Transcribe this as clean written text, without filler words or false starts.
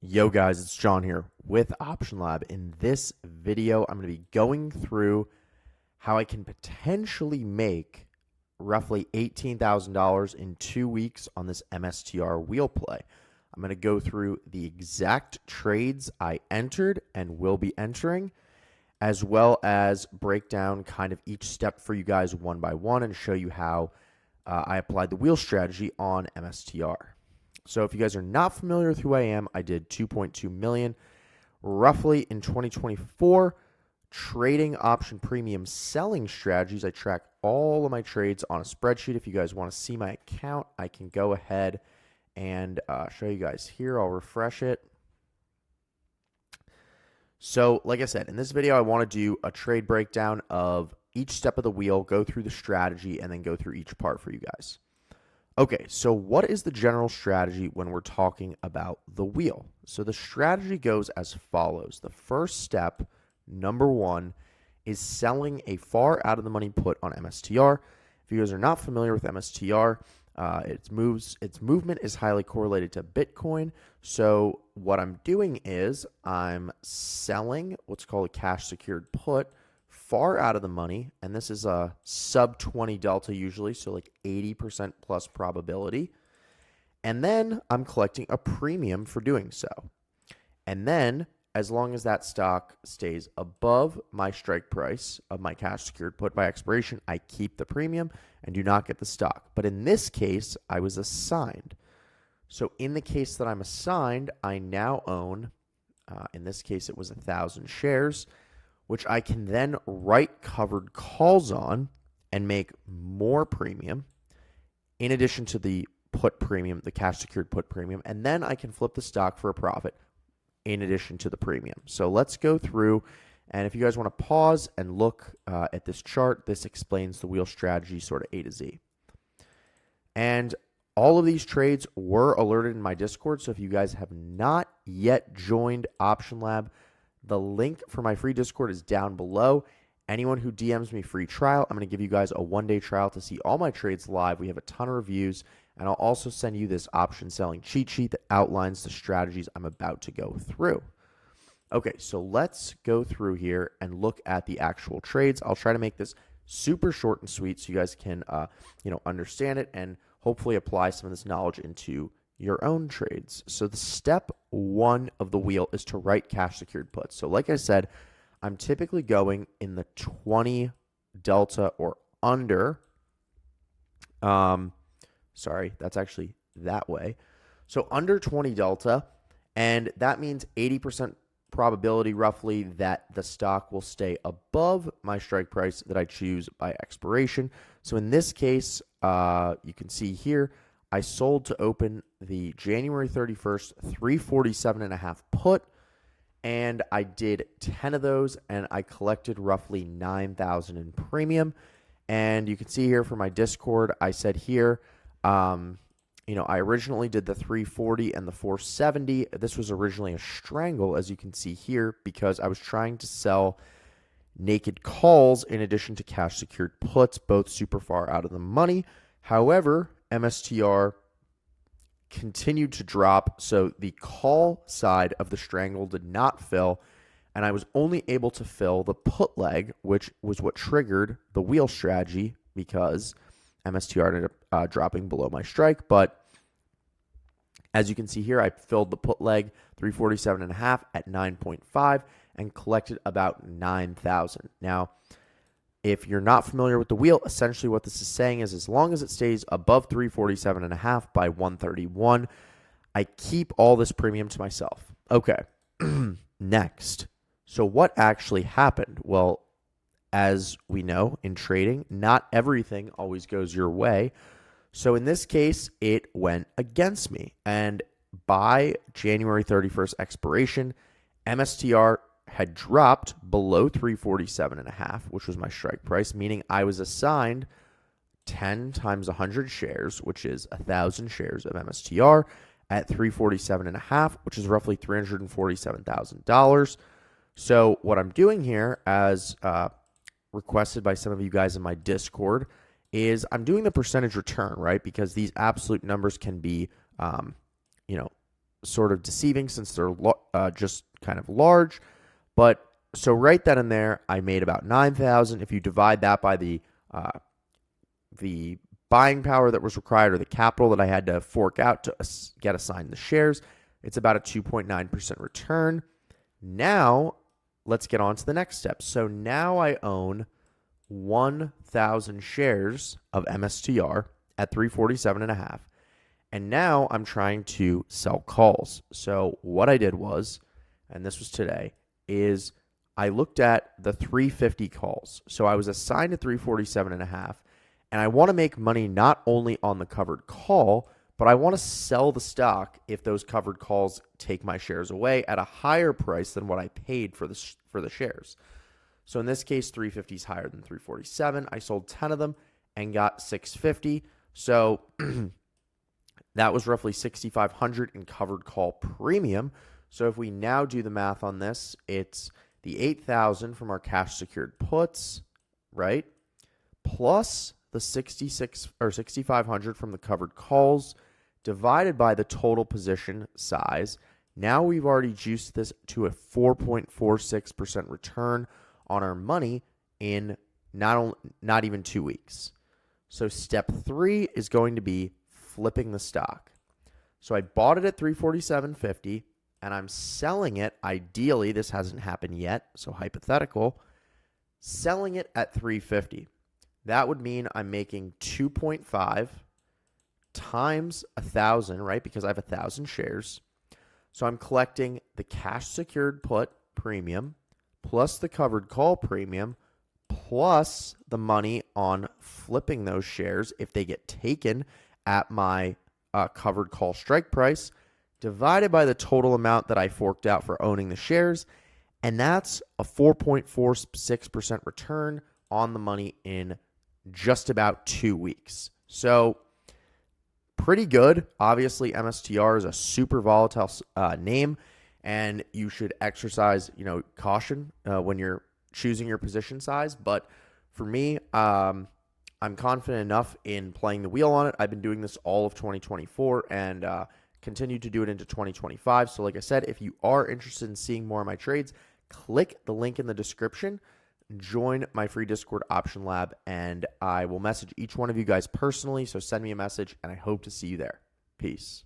Yo guys, it's John here with Option Lab. In this video, I'm going to be going through how I can potentially make roughly $18,000 in 2 weeks on this MSTR wheel play. I'm going to go through the exact trades I entered and will be entering, as well as break down kind of each step for you guys one by one and show you how I applied the wheel strategy on MSTR. So if you guys are not familiar with who I am, I did 2.2 million roughly in 2024 trading option premium selling strategies. I track all of my trades on a spreadsheet. If you guys want to see my account, I can go ahead and show you guys here. I'll refresh it. So like I said, in this video, I want to do a trade breakdown of each step of the wheel, go through the strategy, and then go through each part for you guys. Okay, so what is the general strategy when we're talking about the wheel? So the strategy goes as follows. The first step, number one, is selling a far out of the money put on MSTR. If you guys are not familiar with MSTR, its movement is highly correlated to Bitcoin. So what I'm doing is I'm selling what's called a cash secured put far out of the money, and this is a sub 20 delta usually, so like 80% plus probability. And then I'm collecting a premium for doing so. And then as long as that stock stays above my strike price of my cash secured put by expiration, I keep the premium and do not get the stock. But in this case, I was assigned. So in the case that I'm assigned, I now own, in this case, it was 1,000 shares, which I can then write covered calls on and make more premium in addition to the put premium, the cash secured put premium, and then I can flip the stock for a profit in addition to the premium. So let's go through, and if you guys want to pause and look at this chart, this explains the wheel strategy sort of A to Z. And all of these trades were alerted in my Discord, so if you guys have not yet joined Option Lab, the link for my free Discord is down below. Anyone who DMs me free trial, I'm going to give you guys a one-day trial to see all my trades live. We have a ton of reviews, and I'll also send you this option selling cheat sheet that outlines the strategies I'm about to go through. Okay, so let's go through here and look at the actual trades. I'll try to make this super short and sweet so you guys can understand it and hopefully apply some of this knowledge into your own trades. So the step one of the wheel is to write cash secured puts. So like I said, I'm typically going in the 20 delta or under. Sorry, that's actually that way. So under 20 delta, and that means 80% probability roughly that the stock will stay above my strike price that I choose by expiration. So in this case, you can see here, I sold to open the January 31st 347.5 put, and I did 10 of those, and I collected roughly 9,000 in premium. And you can see here for my Discord, I said here, I originally did the 340 and the 470. This was originally a strangle, as you can see here, because I was trying to sell naked calls in addition to cash secured puts, both super far out of the money. However, MSTR continued to drop, so the call side of the strangle did not fill, and I was only able to fill the put leg, which was what triggered the wheel strategy because MSTR ended up dropping below my strike. But as you can see here, I filled the put leg 347.5 at 9.5 and collected about 9,000. Now, if you're not familiar with the wheel, essentially what this is saying is as long as it stays above 347.5 by 131, I keep all this premium to myself. Okay, next. So what actually happened? Well, as we know in trading, not everything always goes your way. So in this case, it went against me. And by January 31st expiration, MSTR had dropped below 347.5, which was my strike price, meaning I was assigned 10 times 100 shares, which is 1,000 shares of MSTR at 347.5, which is roughly $347,000. So what I'm doing here, as requested by some of you guys in my Discord, is I'm doing the percentage return, right? Because these absolute numbers can be, sort of deceiving since they're just kind of large. But so right then and there, I made about 9,000. If you divide that by the buying power that was required or the capital that I had to fork out to get assigned the shares, it's about a 2.9% return. Now, let's get on to the next step. So now I own 1,000 shares of MSTR at 347.5. And now I'm trying to sell calls. So what I did was, and this was today, is I looked at the 350 calls. So I was assigned to 347.5, and I want to make money not only on the covered call, but I want to sell the stock if those covered calls take my shares away at a higher price than what I paid for the shares. So in this case, 350 is higher than 347. I sold 10 of them and got 650. So that was roughly 6,500 in covered call premium. So if we now do the math on this, it's the 8,000 from our cash secured puts, right? Plus the 6,500 from the covered calls divided by the total position size. Now we've already juiced this to a 4.46% return on our money in not even 2 weeks. So step 3 is going to be flipping the stock. So I bought it at 347.50 and I'm selling it. Ideally, this hasn't happened yet, so hypothetical, selling it at 350. That would mean I'm making 2.5 times 1,000, right? Because I have 1,000 shares. So I'm collecting the cash secured put premium plus the covered call premium plus the money on flipping those shares if they get taken at my covered call strike price, divided by the total amount that I forked out for owning the shares. And that's a 4.46% return on the money in just about 2 weeks. So pretty good. Obviously, MSTR is a super volatile name, and you should exercise, caution when you're choosing your position size. But for me, I'm confident enough in playing the wheel on it. I've been doing this all of 2024 and continue to do it into 2025. So like I said, if you are interested in seeing more of my trades, click the link in the description, join my free Discord option lab, and I will message each one of you guys personally. So send me a message, and I hope to see you there. Peace.